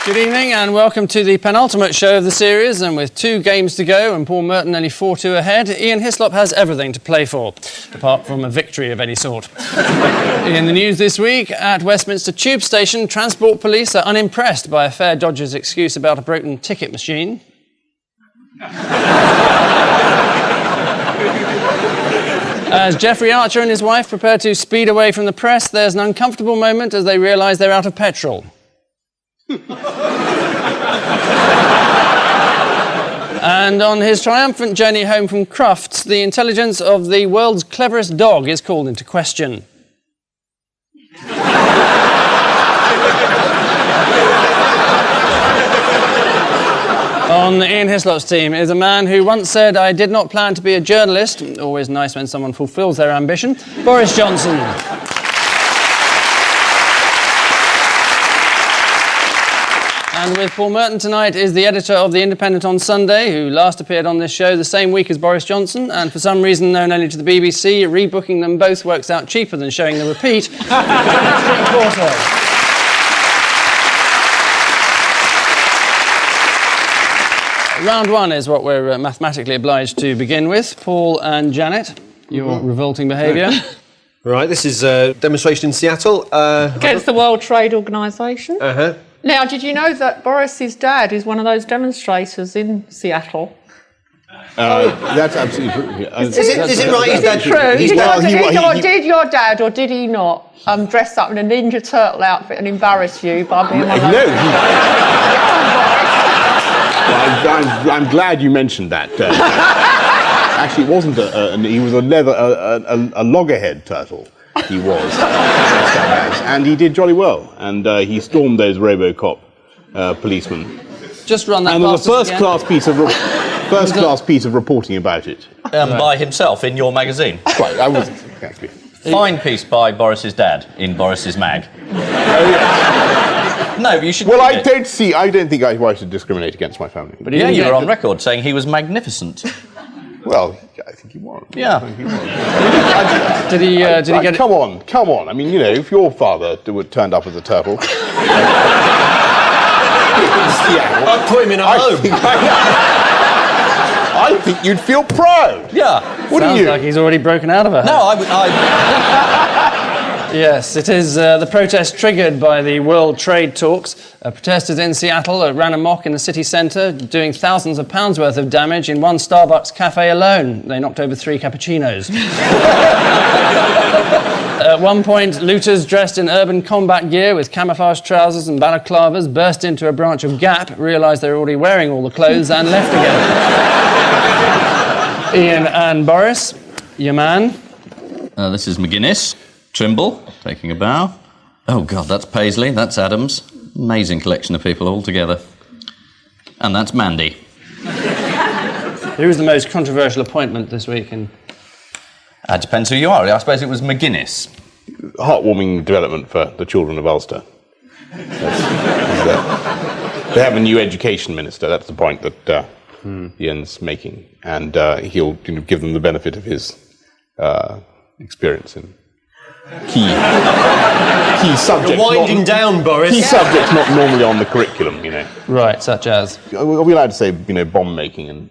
Good evening and welcome to the penultimate show of the series, and with 2 games to go and Paul Merton only 4-2 ahead, Ian Hislop has everything to play for, apart from a victory of any sort. In the news this week, at Westminster Tube Station, Transport Police are unimpressed by a fare dodger's excuse about a broken ticket machine. As Jeffrey Archer and his wife prepare to speed away from the press, there's an uncomfortable moment as they realise they're out of petrol. And on his triumphant journey home from Crufts, the intelligence of the world's cleverest dog is called into question. On Ian Hislop's team is a man who once said, "I did not plan to be a journalist." Always nice when someone fulfills their ambition. Boris Johnson. And with Paul Merton tonight is the editor of The Independent on Sunday, who last appeared on this show the same week as Boris Johnson, and for some reason known only to the BBC, rebooking them both works out cheaper than showing the repeat. Round 1 is what we're mathematically obliged to begin with. Paul and Janet, your revolting behaviour. Right, this is a demonstration in Seattle. Against the World Trade Organisation. Uh-huh. Now, did you know that Boris's dad is one of those demonstrators in Seattle? That's absolutely true. Is it right? Is it true? Did your dad, or did he not, dress up in a Ninja Turtle outfit and embarrass you by being one of those... Well, I'm glad you mentioned that. Actually, it wasn't he was a loggerhead turtle. He was, and he did jolly well, and he stormed those RoboCop policemen. Just run that. And there was a first-class piece of reporting about it. By himself in your magazine. Right, I wasn't exactly. Fine piece by Boris's dad in Boris's mag. No, but you should. Well, I don't think I should discriminate against my family. But yeah, you were on record saying he was magnificent. Well, I think he was. Yeah. Did he get it? Come on. I mean, you know, if your father turned up as a turtle... I'd put him in a home. I think you'd feel proud. Yeah. Wouldn't you? Sounds like he's already broken out of it. No, I Yes, it is the protest triggered by the World Trade talks. Protesters in Seattle ran amok in the city centre, doing thousands of pounds worth of damage in one Starbucks cafe alone. They knocked over 3 cappuccinos. At one point, looters dressed in urban combat gear with camouflage trousers and balaclavas burst into a branch of Gap, realised they were already wearing all the clothes and left again. Ian and Boris, your man. This is McGuinness. Trimble, taking a bow. Oh, God, that's Paisley, that's Adams. Amazing collection of people all together. And that's Mandy. Who was the most controversial appointment this week? Depends who you are. I suppose it was McGuinness. Heartwarming development for the children of Ulster. They have a new education minister, that's the point that Ian's making. And he'll give them the benefit of his experience in key subjects. You're winding down, Boris. Key subjects not normally on the curriculum, you know. Right, such as? Are we allowed to say, bomb making and...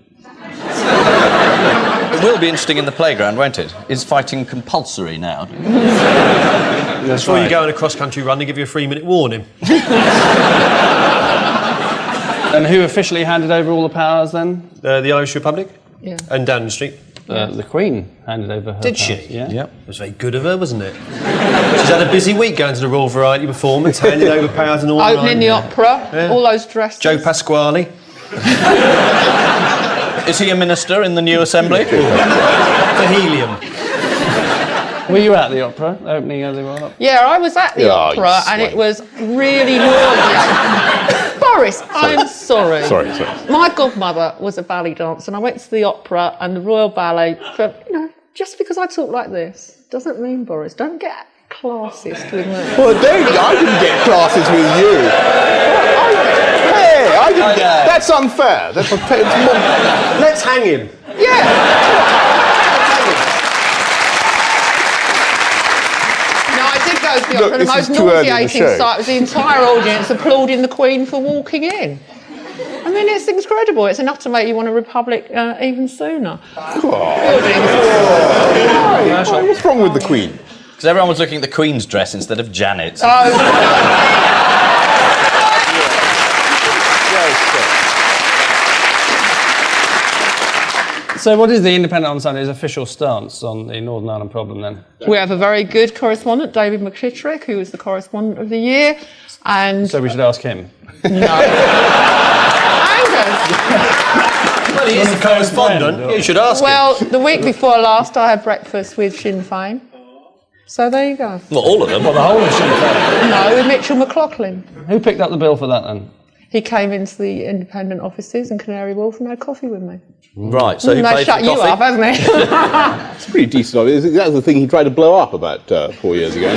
It will be interesting in the playground, won't it? Is fighting compulsory now? Before you go on a cross-country run, they give you a 3-minute warning. And who officially handed over all the powers then? The Irish Republic? Yeah. And Downing Street. The Queen handed over her Did powers. she? Yeah. Yep. It was very good of her, wasn't it? She's had a busy week going to the Royal Variety Performance, handing over powers and all that. Opening the opera, all those dresses. Joe Pasquale. Is he a minister in the new assembly? For helium. Were you at the opera, opening of the Royal Opera? Yeah, I was at the opera, and it was really nauseating. Boris, I'm sorry. Sorry. My godmother was a ballet dancer, and I went to the opera and the Royal Ballet. Just because I talk like this doesn't mean, Boris, don't get classist with me. Well, I didn't get classes with you. Hey, I didn't get... That's unfair. Let's hang him. Yeah. No, I did go go to the opera, the this most is too early in the nauseating show. sight was the entire audience applauding the Queen for walking in. I mean, it's incredible. It's enough to make you want a republic even sooner. What's wrong with the Queen? Because everyone was looking at the Queen's dress instead of Janet's. So what is the Independent on Sunday's official stance on the Northern Ireland problem then? We have a very good correspondent, David McKittrick, who was the correspondent of the year, and... So we should ask him. No. Well, he is a correspondent. You should ask him. Well, the week before last, I had breakfast with Sinn Féin. So there you go. Not all of them. Well, the whole of Sinn Féin. No, with Mitchell McLaughlin. Who picked up the bill for that then? He came into the independent offices in Canary Wharf and had coffee with me. Right, so who They paid for shut the you coffee? up, hasn't he? It's pretty decent of it. That was the thing he tried to blow up about 4 years ago. I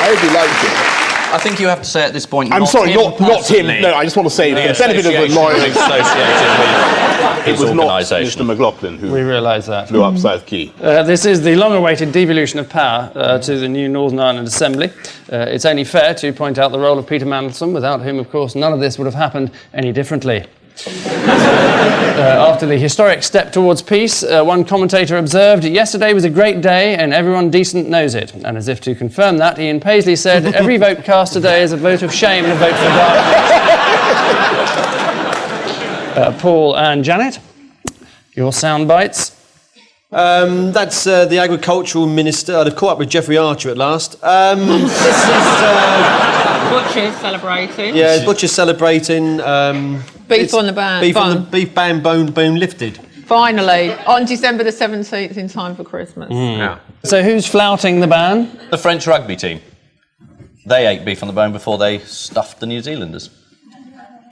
hope he liked it. I think you have to say at this point. I'm sorry, not him. personally. No, I just want to say, for the benefit of the association lawyers, associated with it his was not organisation. Mr. McLaughlin who We realise that. blew up South Quay. This is the long-awaited devolution of power to the new Northern Ireland Assembly. It's only fair to point out the role of Peter Mandelson, without whom, of course, none of this would have happened any differently. After the historic step towards peace, one commentator observed, "Yesterday was a great day and everyone decent knows it." And as if to confirm that, Ian Paisley said, "Every vote cast today is a vote of shame and a vote for darkness." Paul and Janet, your sound bites. That's the agricultural minister. I'd have caught up with Jeffrey Archer at last. This is... Butchers celebrating. Yeah, Butcher's celebrating... Beef on the bone. Beef on the beef bone lifted. Finally, on December the 17th in time for Christmas. Yeah. So who's flouting the ban? The French rugby team. They ate beef on the bone before they stuffed the New Zealanders.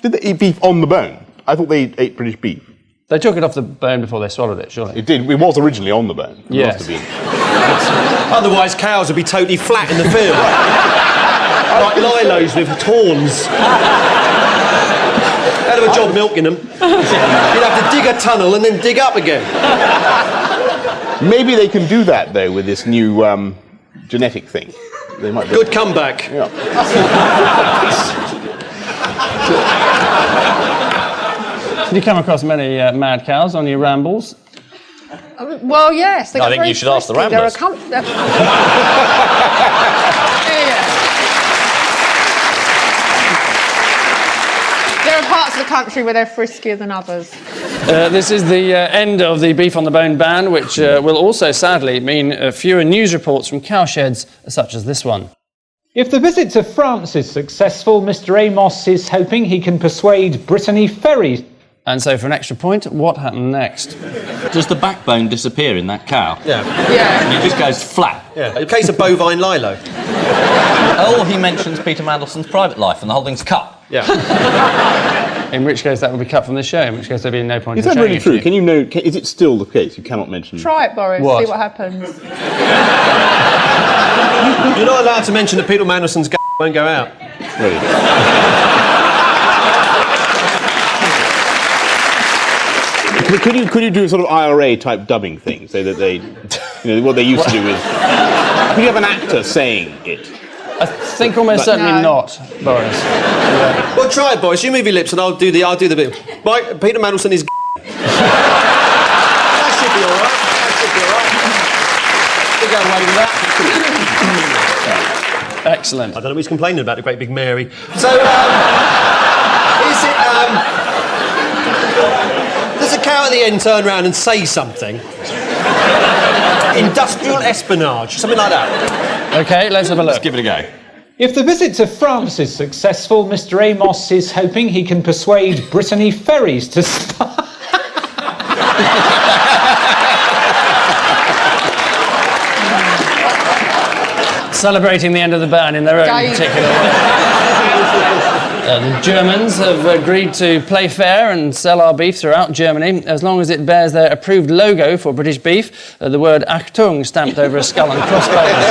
Did they eat beef on the bone? I thought they ate British beef. They took it off the bone before they swallowed it, surely. It did. It was originally on the bone. It Yes. must have been. Otherwise, cows would be totally flat in the field. Like lilos with horns. Hell of a job milking them. You'd have to dig a tunnel and then dig up again. Maybe they can do that, though, with this new genetic thing. They might be. Good comeback. Yeah. Did you come across many mad cows on your rambles? Well, yes. They I got think very you should ask the frisky. Ramblers. There are parts of the country where they're friskier than others. This is the end of the beef on the bone ban, which will also sadly mean fewer news reports from cowsheds such as this one. If the visit to France is successful, Mr. Amos is hoping he can persuade Brittany Ferries. And so for an extra point, what happened next? Does the backbone disappear in that cow? Yeah. Yeah. It just goes flat. Yeah. A case of bovine lilo. Oh, he mentions Peter Mandelson's private life and the whole thing's cut. Yeah. In which case that would be cut from the show, in which case there'd be no point Is in that showing really it true? to you. Can you know? Is it still the case? You cannot mention. Try it, Boris. What? See what happens. You're not allowed to mention that Peter Mandelson's won't go out. Really? Could you do a sort of IRA type dubbing thing so that they, what they used to do is, could you have an actor saying it? I think almost certainly No. not, Boris. Well, try it, Boris. You move your lips and I'll do the bit. Right, Peter Mandelson is. That should be all right. That should be all right. We'll go away with that. Excellent. I don't know what he's complaining about, the great big Mary. So, is it, does a cow at the end turn around and say something? Industrial espionage, something like that. OK, let's have a look. Let's give it a go. If the visit to France is successful, Mr. Amos is hoping he can persuade Brittany Ferries to start. Celebrating the end of the ban in their own Dave. particular way. The Germans have agreed to play fair and sell our beef throughout Germany as long as it bears their approved logo for British beef, the word Achtung stamped over a skull and crossbones.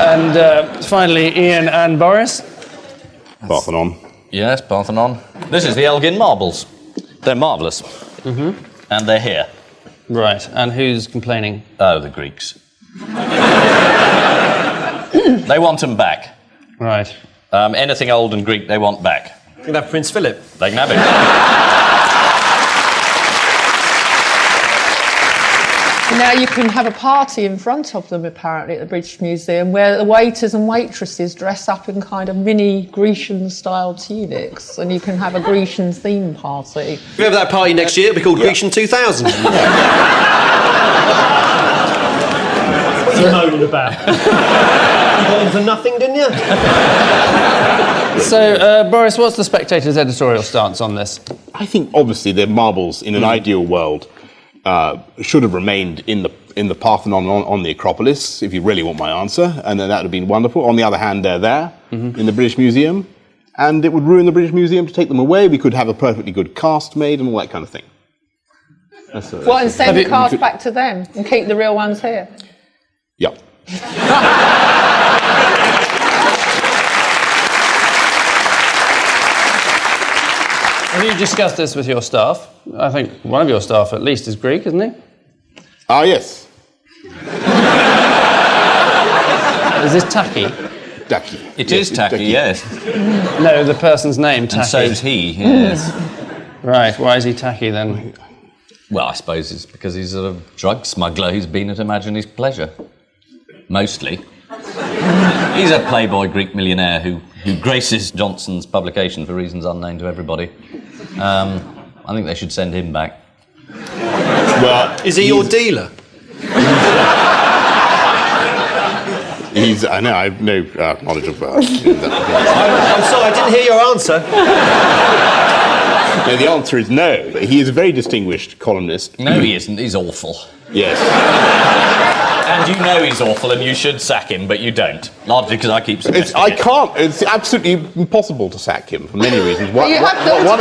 And finally, Ian and Boris. Parthenon. Yes, Parthenon. This is the Elgin marbles. They're marvellous. And they're here. Right, and who's complaining? Oh, the Greeks. They want them back. Right. Anything old and Greek they want back. You can have Prince Philip. They can have it. Now you can have a party in front of them, apparently, at the British Museum, where the waiters and waitresses dress up in kind of mini Grecian-style tunics, and you can have a Grecian theme party. If we have that party next year, it'll be called Grecian 2000. What are you moaning about? You got into nothing, didn't you? So, Boris, what's the Spectator's editorial stance on this? I think, obviously, the marbles, in an ideal world, should have remained in the Parthenon on the Acropolis, if you really want my answer, and then that would have been wonderful. On the other hand, they're there in the British Museum, and it would ruin the British Museum to take them away. We could have a perfectly good cast made and all that kind of thing. And send the cast back to them and keep the real ones here? Yep. Have you discussed this with your staff? I think one of your staff, at least, is Greek, isn't he? Ah, yes. Is this Tacky? Tacky. It is Tacky, yes. No, the person's name, Tacky. And so's he, yes. Right, why is he Tacky then? Well, I suppose it's because he's a drug smuggler who's been at Imagine His Pleasure. Mostly. He's a playboy Greek millionaire who graces Johnson's publication for reasons unknown to everybody. I think they should send him back. Well, is he your dealer? I know, I have no knowledge of that. I'm sorry, I didn't hear your answer. No, the answer is no. But he is a very distinguished columnist. No, he isn't. He's awful. Yes. And you know he's awful and you should sack him, but you don't. Largely because I keep suggesting I can't. It's absolutely impossible to sack him for many reasons. You have thought about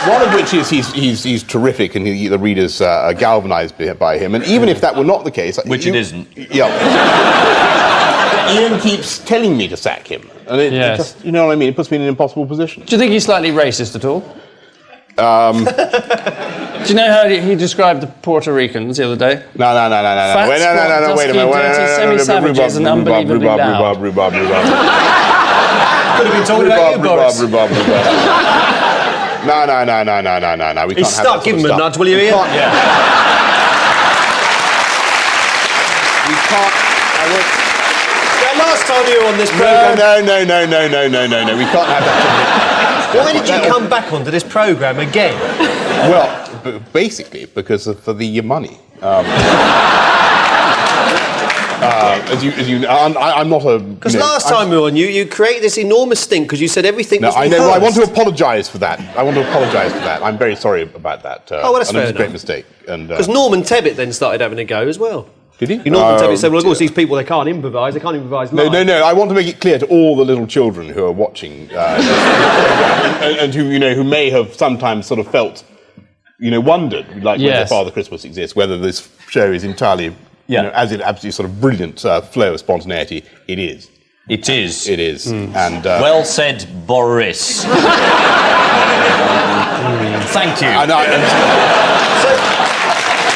One of which is he's terrific and the readers are galvanised by him. And even if that were not the case... Which it isn't. Yeah. Ian keeps telling me to sack him. And it just, you know what I mean? It puts me in an impossible position. Do you think he's slightly racist at all? Do you know how he described the Puerto Ricans the other day? No. Fat, Wait a minute. dirty, semi-savages and unbelievably loud. Rhubarb. Could have been talking about you, Boris. No. We can't have Start giving him a nudge, will you, Ian? Yeah. We can't... Last time you were on this programme... No. We can't have that. Why did you come back onto this programme again? Well, basically, because for the money. I'm not a... Because last time we were on, you created this enormous stink because you said everything was rehearsed. I want to apologise for that. I'm very sorry about that. Well, that's fair enough. It was a great enough. mistake. Because Norman Tebbit then started having a go as well. Did he? Norman Tebbit said, well, of course, these people, they can't improvise live. No. I want to make it clear to all the little children who are watching and who may have sometimes sort of felt, wondered, like whether Father Christmas exists, whether this show is entirely, as it absolutely sort of brilliant flow of spontaneity. It is. It is. It is. And well said, Boris. Thank you.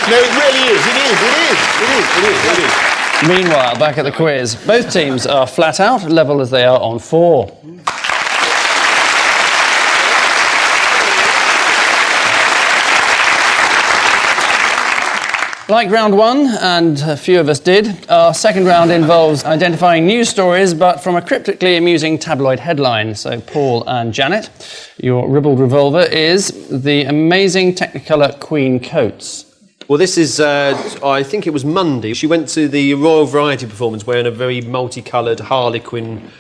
No, it really is. It is. Meanwhile, back at the quiz, both teams are flat out, level as they are on 4. Like round 1, and a few of us did, our second round involves identifying news stories, but from a cryptically amusing tabloid headline. So, Paul and Janet, your ribald revolver is the amazing Technicolor Queen coats. Well, this is, I think it was Monday. She went to the Royal Variety performance wearing a very multicoloured Harley Queen,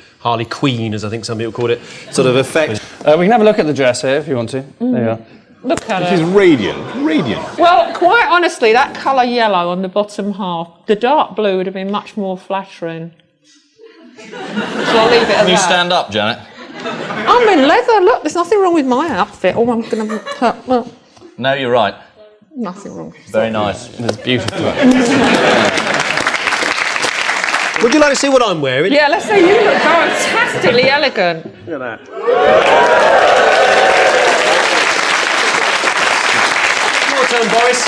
as I think some people called it, sort of effect. We can have a look at the dress here if you want to. There you are. Look at She's it. radiant. Well, quite honestly, that colour yellow on the bottom half, the dark blue would have been much more flattering. So I'll leave it at Can you that. stand up, Janet? I'm in leather. Look, there's nothing wrong with my outfit. Oh, I'm going to hurt. Well, No, you're right. nothing wrong. Very nice. It's beautiful. Would you like to see what I'm wearing? Yeah, let's say you look fantastically elegant. Look at that. turn, Boris.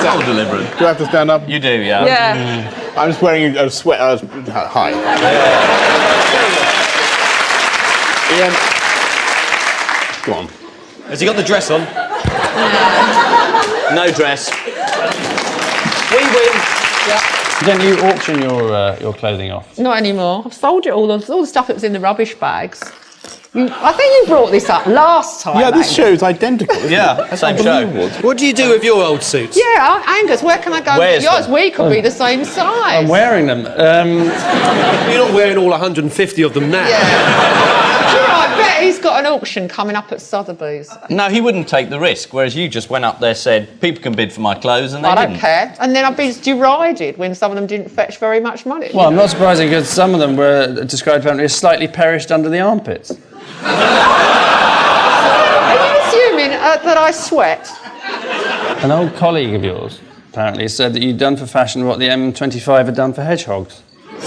Well deliberate. Do I have to stand up? You do, yeah. Yeah. I'm just wearing a sweat. Hi. Ian. Go on. Has he got the dress on? No dress. We win. Don't you auction your clothing off? Not anymore. I've sold it all the stuff that was in the rubbish bags. I think you brought this up last time. Yeah, this Angus. show's identical. Isn't Yeah, it? same show. What do you do with your old suits? Yeah, Angus, where can I go? Where's Yours, them? we could be the same size. I'm wearing them. You're not wearing all 150 of them now. Sure, I bet he's got an auction coming up at Sotheby's. No, he wouldn't take the risk, whereas you just went up there, said, people can bid for my clothes, and they I don't didn't. care. And then I've been derided when some of them didn't fetch very much money. Well, I'm not surprised because some of them were described apparently as slightly perished under the armpits. Are you assuming that I sweat? An old colleague of yours apparently said that you'd done for fashion what the M25 had done for hedgehogs. Who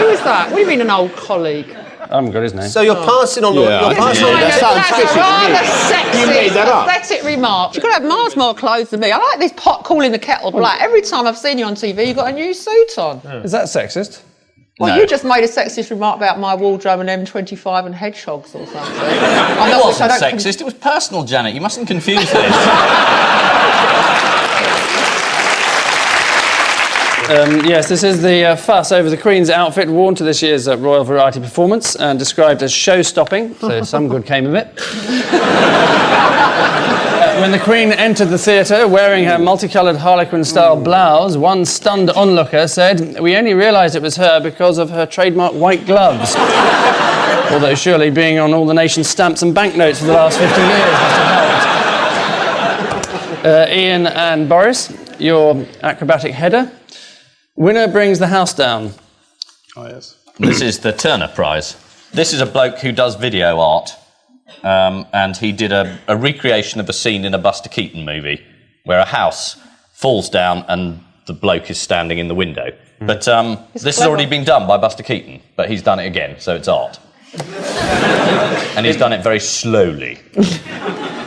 is that? What do you mean, an old colleague? I haven't got his name. So you're passing on. Yeah, You're passing on. that sounds That's fishy a to rather me. sexist, You made that up. pathetic remark. You've got to have miles more clothes than me. I like this pot calling the kettle black. Every time I've seen you on TV, you've got a new suit on. Is that sexist? Well, No. you just made a sexist remark about my wardrobe and M25 and hedgehogs or something. It wasn't sexist, it was personal, Janet. You mustn't confuse this. Yes, this is the fuss over the Queen's outfit worn to this year's Royal Variety Performance and described as show-stopping, so some good came of it. When the Queen entered the theatre wearing her multicoloured Harlequin-style blouse, one stunned onlooker said, "We only realised it was her because of her trademark white gloves." Although surely being on all the nation's stamps and banknotes for the last 50 years must have helped. Ian and Boris, your acrobatic header. Winner brings the house down. Oh, yes. This is the Turner Prize. This is a bloke who does video art, and he did a recreation of a scene in a Buster Keaton movie where a house falls down and the bloke is standing in the window. But this has already been done by Buster Keaton, but he's done it again, so it's art. And he's done it very slowly,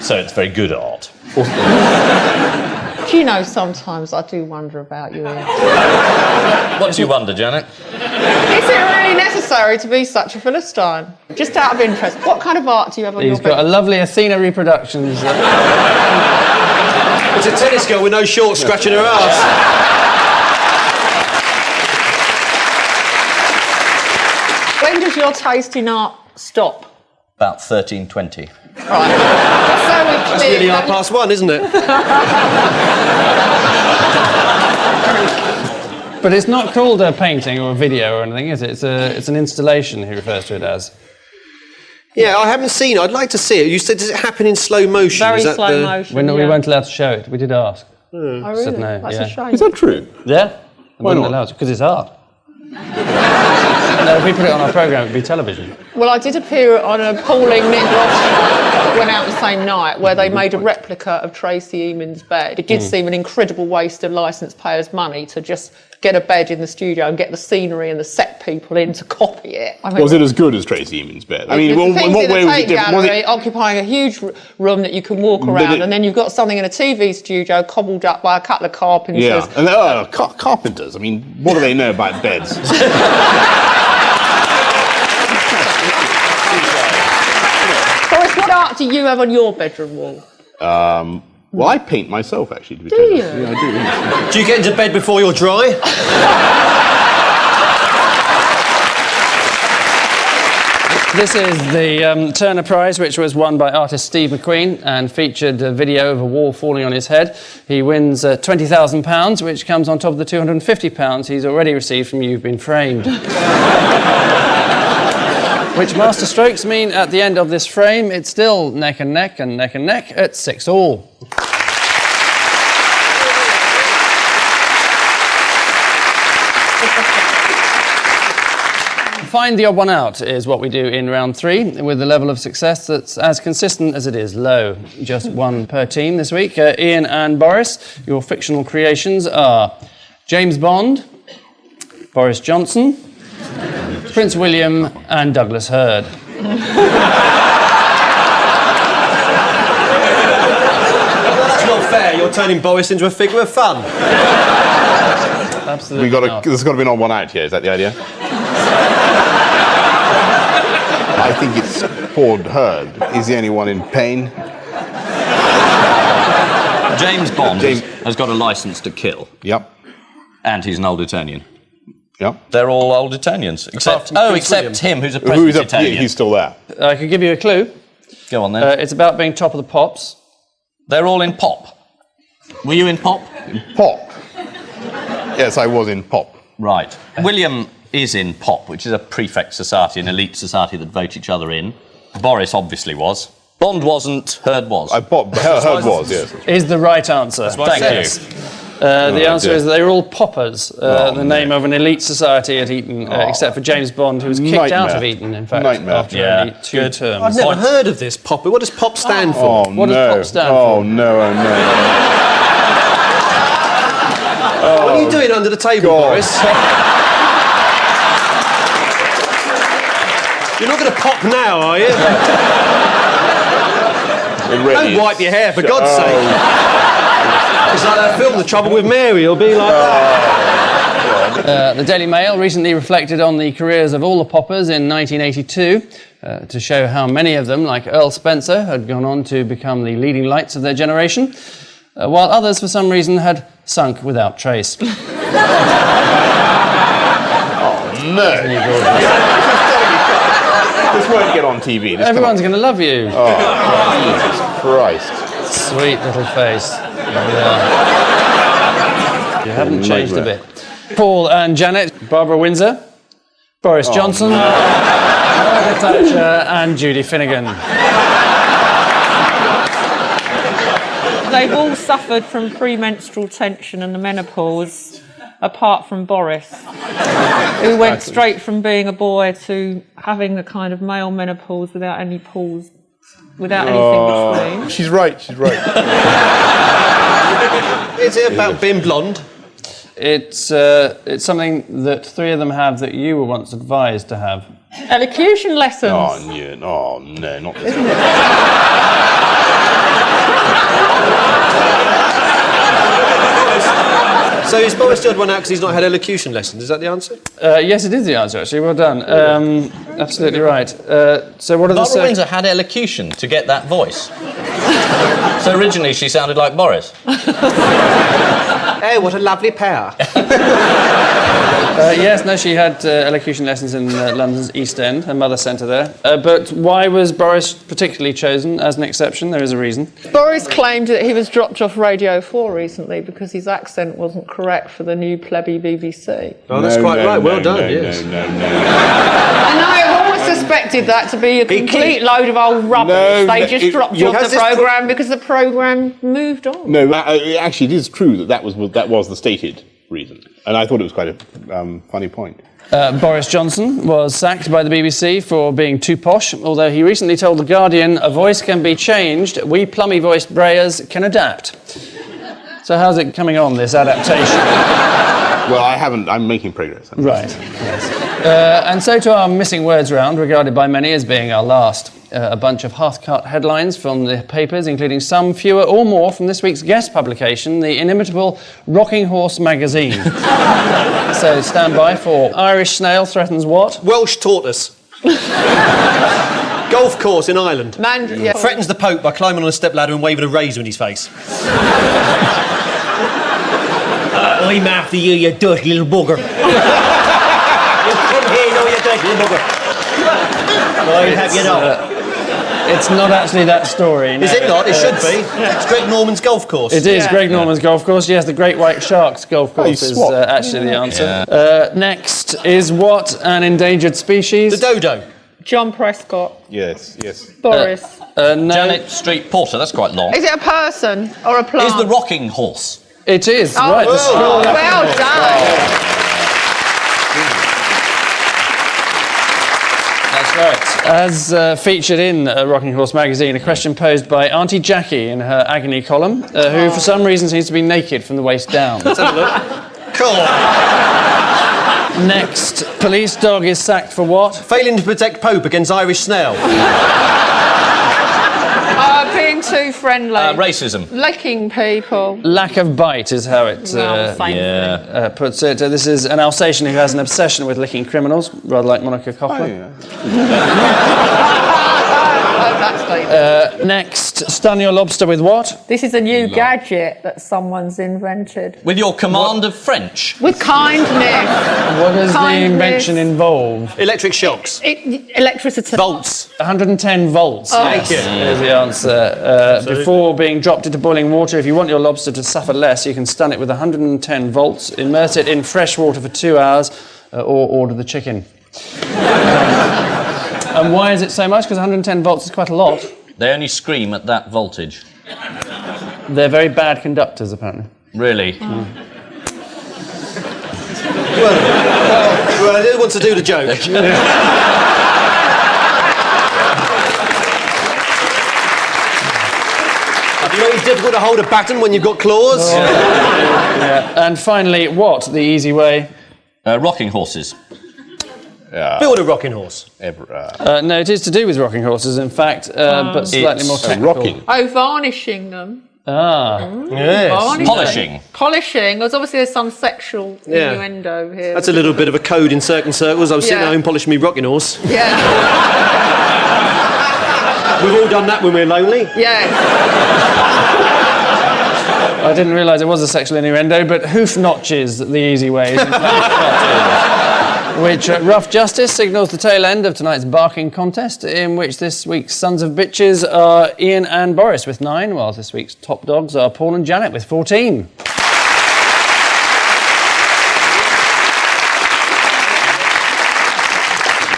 so it's very good art. Do you know, sometimes I do wonder about you, Ian. What do you wonder, Janet? Is it really necessary to be such a Philistine? Just out of interest, what kind of art do you have on He's your got a bed? lovely Athena Reproductions. It's a tennis girl with no shorts scratching her ass. When does your taste in art stop? About 1320. Right. That's nearly 1:30, isn't it? But it's not called a painting or a video or anything, is it? It's an installation, he refers to it as. Yeah, I haven't seen it. I'd like to see it. You said, does it happen in slow motion? Very Is that slow the... motion. We yeah. weren't allowed to show it. We did ask. Oh, really? Said no, That's yeah. a shame. Is that true? Yeah? Why not? Allowed to, because it's art. No, if we put it on our programme, it'd be television. Well, I did appear on a appalling Nick Ross that went out the same night where they made a replica of Tracy Emin's bed. It did seem an incredible waste of licence payers' money to just get a bed in the studio and get the scenery and the set people in to copy it. I mean, Was it as good as Tracy Emin's bed? I mean, the in things what in the way was it tape different? Was gallery it... occupying a huge room that you can walk around, and then you've got something in a TV studio cobbled up by a couple of carpenters. Yeah, and carpenters. I mean, what do they know about beds? Boris, what art do you have on your bedroom wall? Well, I paint myself, actually. To be Do honest. you? Yeah, I do. Yeah. Do you get into bed before you're dry? This is the Turner Prize, which was won by artist Steve McQueen and featured a video of a wall falling on his head. He wins £20,000, which comes on top of the £250 he's already received from You've Been Framed. Which master strokes mean at the end of this frame, it's still neck and neck and neck and neck at 6-all. Find the odd one out is what we do in round 3, with a level of success that's as consistent as it is low. Just one per team this week. Ian and Boris, your fictional creations are James Bond, Boris Johnson, Prince William and Douglas Hurd. That's not fair. You're turning Boris into a figure of fun. Absolutely not. There's got to be an odd one out here. Is that the idea? I think it's poor Hurd. Is the only one in pain? James Bond has got a licence to kill. Yep. And he's an old Etonian. Yep. They're all old Etonians. Except him, who's a present Etonian. He's still there. I could give you a clue. Go on then. It's about being top of the pops. They're all in pop. Were you in pop? Pop. Yes, I was in pop. Right. William is in pop, which is a prefect society, an elite society that vote each other in. Boris obviously was. Bond wasn't, Hurd was. Hurd was, yes. Is the right answer. Thank you. The answer is they're all poppers, the name of an elite society at Eton, except for James Bond, who was kicked out of Eton, in fact, after only 2 terms. I've never heard of this pop. What does pop stand for? What does pop stand for? Oh, no. What are you doing under the table, Boris? You're not going to pop now, are you? Don't wipe your hair, for God's sake. It's like that film, The Trouble with Mary. It'll be like that. The Daily Mail recently reflected on the careers of all the poppers in 1982 to show how many of them, like Earl Spencer, had gone on to become the leading lights of their generation, while others, for some reason, had sunk without trace. Oh, no. This won't get on TV. Everyone's going to love you. Oh, Jesus Christ. Sweet little face. Yeah. You haven't changed a bit. Paul and Janet, Barbara Windsor, Boris Johnson, Margaret Thatcher and Judy Finnegan. They've all suffered from premenstrual tension and the menopause, apart from Boris, who went straight from being a boy to having the kind of male menopause without any pause, without anything between. She's right. Is it about being blonde? It's something that 3 of them have that you were once advised to have. Elocution lessons. Oh, no, not this one. So is Boris the odd one out because he's not had elocution lessons? Is that the answer? Yes, it is the answer, actually. Well done. Absolutely right. So what are Barbara Windsor had elocution to get that voice. So originally she sounded like Boris. Hey, what a lovely pair. Yes, no, she had elocution lessons in London's East End. Her mother sent her there. But why was Boris particularly chosen as an exception? There is a reason. Boris claimed that he was dropped off Radio 4 recently because his accent wasn't correct for the new plebby BBC. Oh, that's quite right. Well done, yes. No. And I've always suspected that to be a complete load of old rubbish. They just dropped you off the programme because the programme moved on. No, actually, it is true that was the stated reason. And I thought it was quite a funny point. Boris Johnson was sacked by the BBC for being too posh, although he recently told The Guardian, "A voice can be changed, we plummy-voiced brayers can adapt." So how's it coming on, this adaptation? Well, I'm making progress. Right. Yes. And so to our missing words round, regarded by many as being our last. A bunch of half-cut headlines from the papers, including some fewer or more from this week's guest publication, the inimitable Rocking Horse magazine. So stand by for Irish snail threatens what? Welsh tortoise. Golf course in Ireland. Threatens the Pope by climbing on a stepladder and waving a razor in his face. I'm after you, you dirty little bugger. You come here, no, you dirty little bugger. I'll have you know. It's not actually that story. No. Is it not? It should be. It's Greg Norman's golf course. It is Greg Norman's golf course. Yes, the Great White Sharks golf course is actually the answer. Yeah. Next is what an endangered species? The dodo. John Prescott. Yes. Boris. No. Janet Street Porter, that's quite long. Is it a person or a plant? Is the rocking horse? It is, Oh, right. well done. That's right. As featured in Rocking Horse magazine, a question posed by Auntie Jackie in her agony column, who for some reason seems to be naked from the waist down. Let's have a look. Cool. Next, police dog is sacked for what? Failing to protect Pope against Irish snail. Being too friendly. Racism. Licking people. Lack of bite is how it puts it. This is an Alsatian who has an obsession with licking criminals, rather like Monica Cochran. Next, stun your lobster with what? This is a new gadget that someone's invented. With your command of French. With kindness. What does the invention involve? Electric shocks. Electricity. Volts. 110 volts. Thank you. Is the answer. Before being dropped into boiling water, if you want your lobster to suffer less, you can stun it with 110 volts, immerse it in fresh water for 2 hours, or order the chicken. And why is it so much? Because 110 volts is quite a lot. They only scream at that voltage. They're very bad conductors, apparently. Really? Well, I didn't want to do the joke. You know it's difficult to hold a baton when you've got claws? Yeah. And finally, what? The easy way? Rocking horses. Build a rocking horse. No, it is to do with rocking horses, in fact, but slightly more technical. Rocking. Oh, varnishing them. Yes. Varnishing. Polishing. Polishing. Because obviously there's some sexual innuendo here. That's a little bit of a code in certain circles. I was sitting at home polishing me rocking horse. Yeah. We've all done that when we're lonely. Yeah. I didn't realise it was a sexual innuendo, but hoof notches, the easy way, is in fact which rough justice signals the tail end of tonight's barking contest, in which this week's sons of bitches are Ian and Boris with 9, while this week's top dogs are Paul and Janet with 14.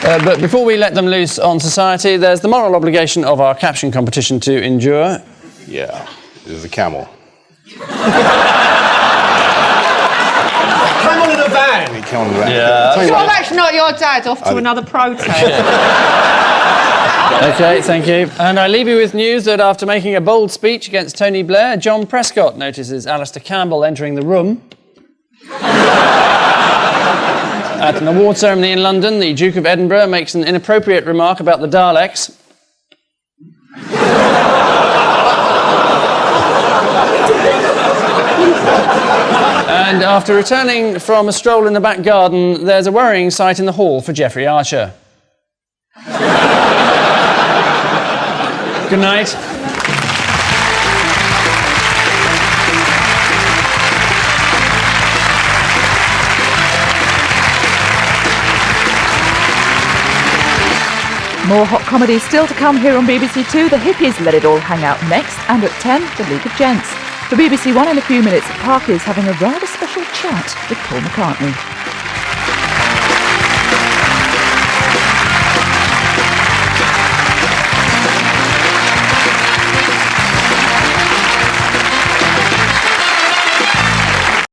But before we let them loose on society, there's the moral obligation of our caption competition to endure. Yeah, this is a camel. Come on in a van. Come on, Yeah. So that's not your dad off to another protest. OK, thank you. And I leave you with news that after making a bold speech against Tony Blair, John Prescott notices Alistair Campbell entering the room. At an award ceremony in London, the Duke of Edinburgh makes an inappropriate remark about the Daleks. And after returning from a stroll in the back garden, there's a worrying sight in the hall for Geoffrey Archer. Good night. More hot comedy still to come here on BBC Two. The Hippies Let It All Hang Out next, and at 10, The League of Gents. For BBC One in a few minutes, Parker's having a rather special chat with Paul McCartney.